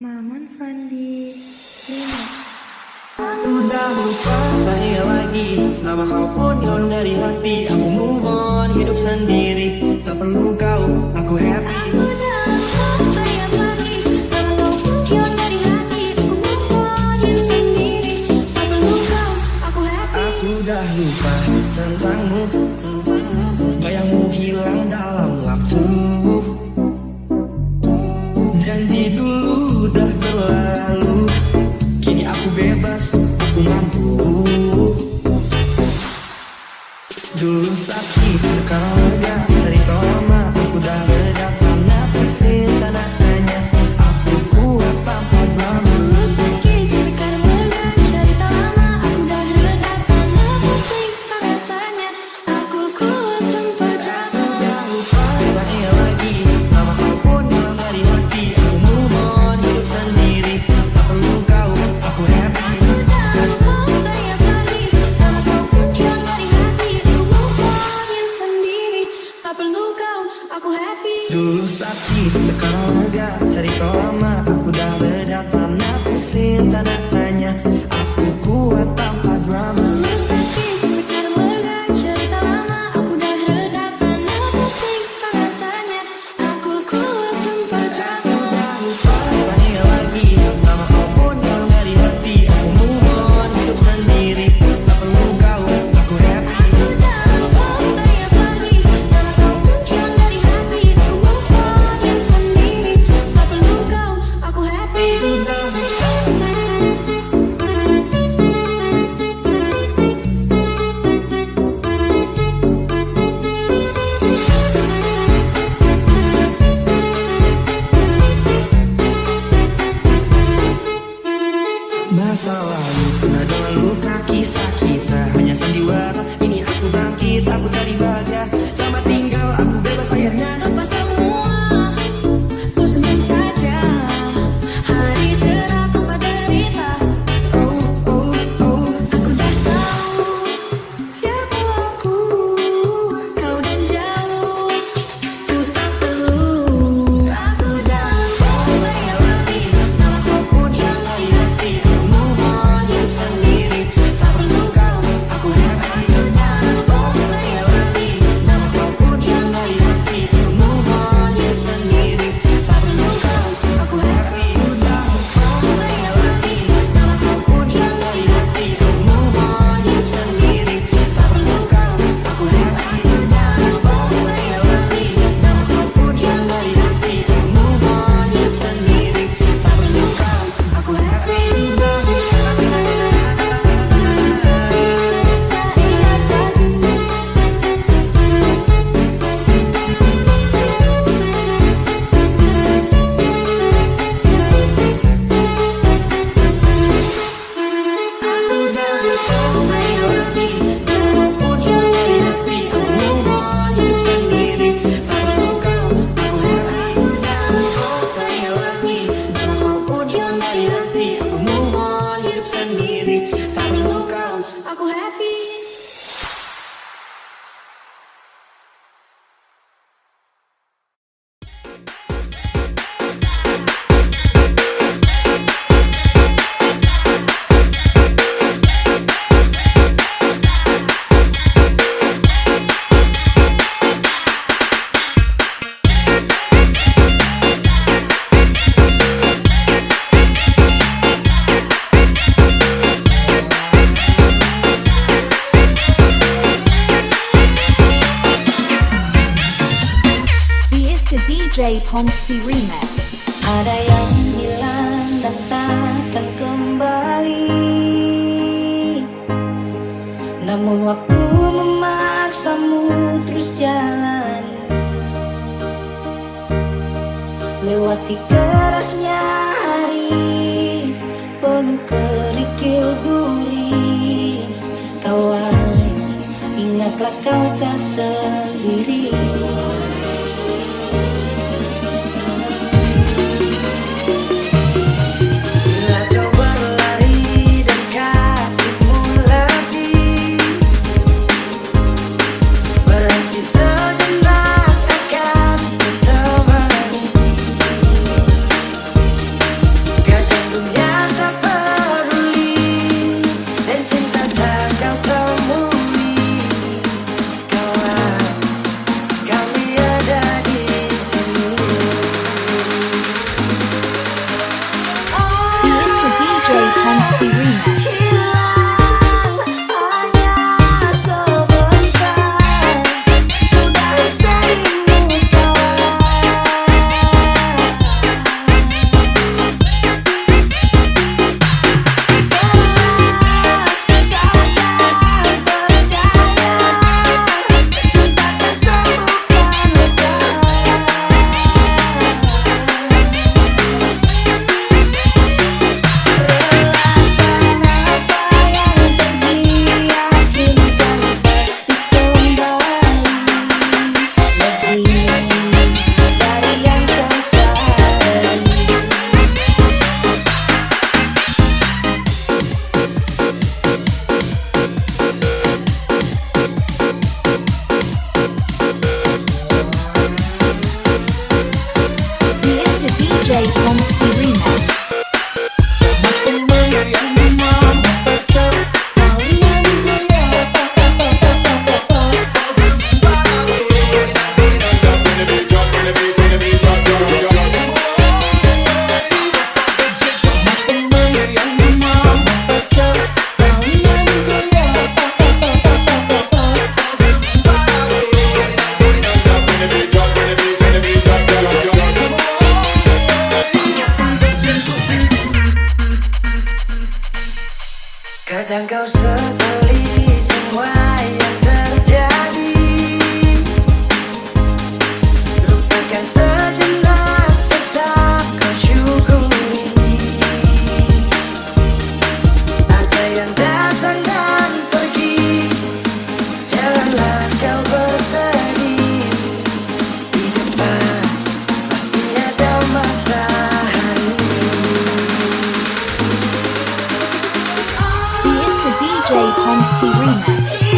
Maman Fandi Lima. Udah lupa tanya lagi, nama kau pun hilang dari hati. Aku move on, hidup sendiri, tak perlu kau, aku happy. Aku udah lupa tanya lagi, nama kau pun hilang dari hati. Aku move on, hidup sendiri, tak perlu kau, aku happy. Aku udah lupa tentangmu, bayangmu hilang dalam waktu. Janji dulu udah berlalu, kini aku bebas, aku mampu. Dulu sakit, sekarang lega, cerita lama, aku udah reda. Karena pusing, tanah tanya, aku kuat tanpa drama. Dulu sakit, sekarang lega, cerita lama, aku udah reda. Karena pusing, tanda tanya, aku kuat tanpa drama. Jangan lupa tanya lagi, nama kau pun hilang dari hati. Aku move on, hidup sendiri, tak perlu kau, aku happy. Aku udah lupa tanya lagi, nama kau pun hilang dari hati. Aku move on, hidup sendiri, tak perlu kau, aku happy. Dulu sakit, sekarang lega, cerita lama, aku udah reda. Karena pusing, tanda tanya, aku kuat tanpa drama. Dulu sakit, sekarang lega, cerita lama, aku udah reda. Karena pusing, tanda tanya, aku kuat tanpa drama. Jangan lupa tanya lagi, nama kau pun hilang dari hati. Aku move on, hidup sendiri, tak perlu kau, aku happy. Aku udah lupa tanya lagi, nama kau pun hilang dari hati. Aku move on, hidup sendiri, tak perlu kau, aku happy. Masa lalu pernah dengan luka kisah kita, hanya sandiwara. Kini aku bangkit, aku cari bahagia. Selamat tinggal, aku bebas akhirnya. Lepas semua, ku senyum saja. Hari cerah tanpa derita. Oh, oh, oh, Aku dah tahu siapa aku? kau dan jauh, ku tak perlu. Aku dah lupa tanya lagi, nama kau pun hilang dari hati. Aku move on, hidup sendiri, tak perlu kau, aku happy. Aku dah lupa tanya lagi, nama kau pun hilang dari hati. Aku move on, hidup sendiri, tak perlu kau, aku happy. Aku dah lupa tanya lagi, nama kau pun hilang dari hati. Aku move on, hidup sendiri, tak perlu kau, aku happy. Aku dah lupa tanya lagi, nama kau pun hilang dari hati. Aku move on, hidup sendiri, tak perlu kau, aku happy. Aku udah lupa tanya lagi, nama kau pun hilang dari hati. Aku move on, hidup sendiri, tak perlu kau, aku happy. Aku udah lupa tanya lagi, nama kau pun hilang dari hati. Aku move on, hidup sendiri, tak perlu kau, Aku happy. Here's to DJ Pomsky Remix. Ada yang hilang dan takkan kembali, namun waktu memaksamu terus jalani. Lewati kerasnya hari, penuh kerikil duri. Kawan, ingatlah kau tak sendiri. Bila kau berlari dan kakimu letih, berhenti sejenak akan ku temani. DJ Pomsky Remix. Kadang kau sesali semua yang terjadi, lupakan sejenak, tetap kau syukuri. Ada yang datang dan pergi, janganlah kau bersedih. Di depan masih ada matahari. Here's to DJ Pomsky Remix.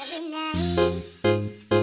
Every night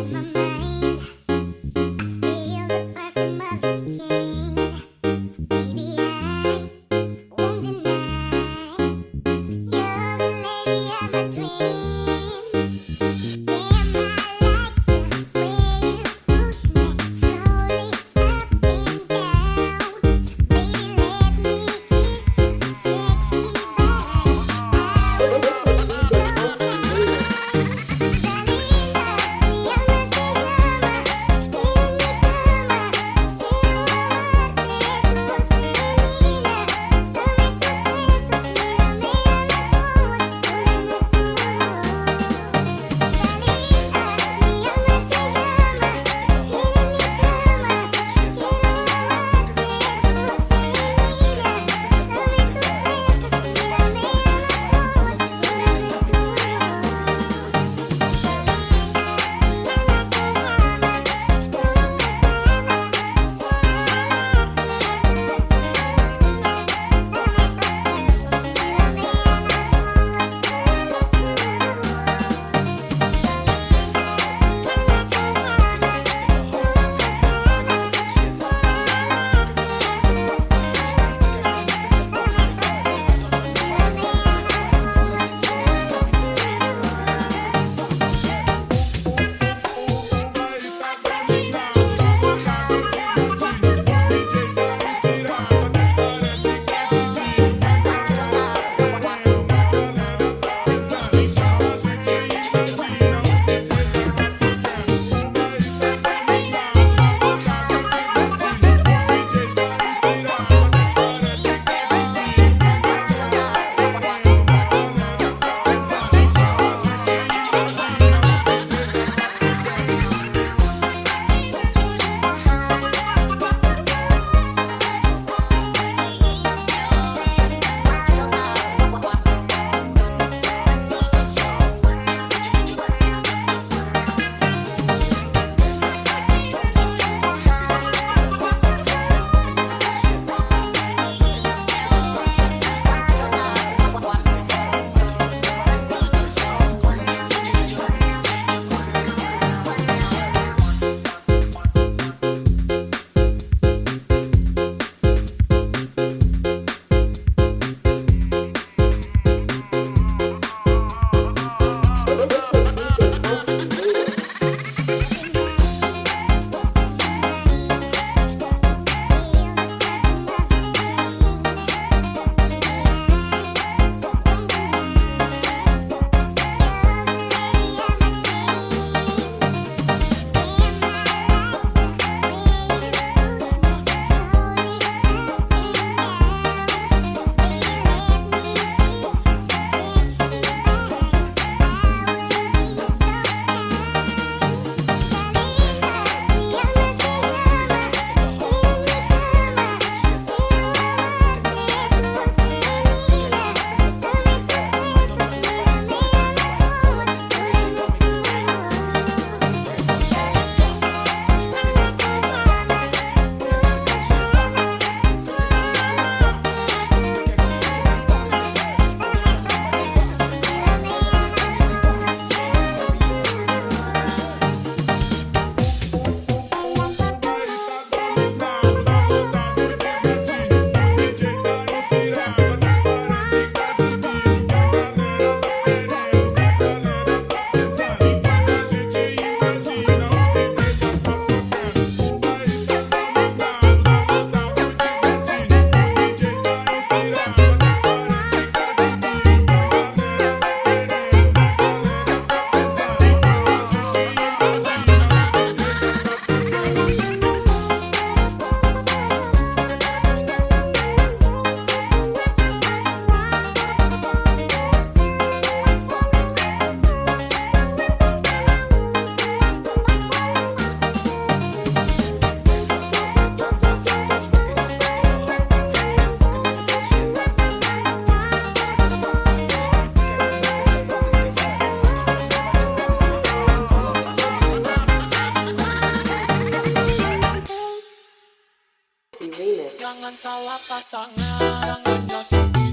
Jangan salah pasangan, jangan sepi.